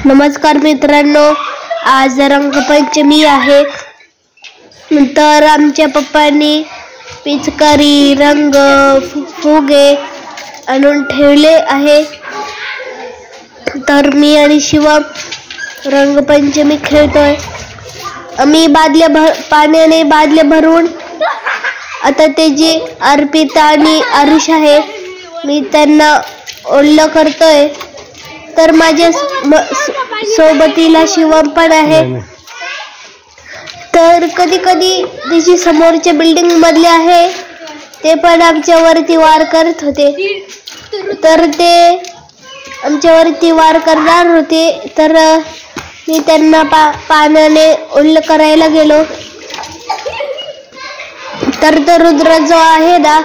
नमस्कार मित्रांनो, आज रंगपंचमी आहे. तर आमच्या पप्पांनी पिचकारी रंग फुगे आणून ठेवले आहे. तर मी आणि शिवम रंगपंचमी खेळतोय. आम्ही पाण्याने बादल्या भरून आता ते जे अर्पिता आणि आरुष आहे मी त्यांना ओल्ल करतोय. तर माझ्या सोबतीला शिवम पण आहे. तर कधी कधी त्याची समोरच्या बिल्डिंग मधले आहे ते पण आमच्यावरती वार करत होते. तर ते आमच्यावरती वार करणार होते. तर मी त्यांना पाण्याने ओल्ल करायला गेलो. तर तो रुद्र जो आहे ना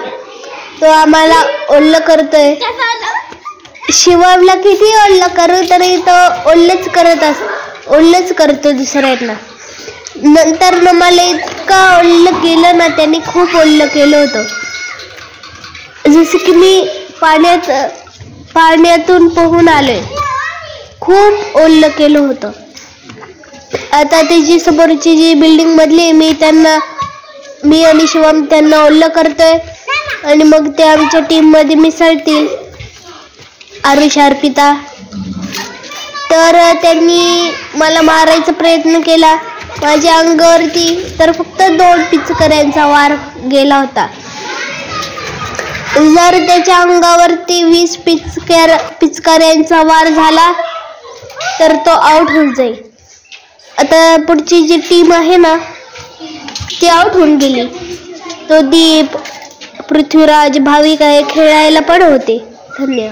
तो आम्हाला ओल्ल करतोय. शिवमला किती ओल्ल करू तरी तो ओल्लच करतो दुसऱ्यांना. नंतर मला इतका ओल्ल केलं ना, त्यांनी खूप ओल्ल केलं होतं. जसं की मी पाण्यातून पोहून आलोय. खूप ओल्ल केलं होतं. आता त्याची समोरची जी बिल्डिंग मधली मी आणि शिवम त्यांना ओल्ल करतोय आणि मग ते आमच्या टीम मध्ये मिसळतील. आरुष अर्पिता. तर त्यांनी मला मारायचा प्रयत्न केला. माझ्या अंगावरती तर फक्त 2 पिचकाऱ्यांचा वार गेला होता. जर त्याच्या अंगावरती 20 पिचकाऱ्यांचा वार झाला तर तो आउट होऊन जाईल. आता पुढची जी टीम आहे ना ती आउट होऊन गेली. तो दीप, पृथ्वीराज, भाविक आहे खेळायला पण होते. धन्यवाद.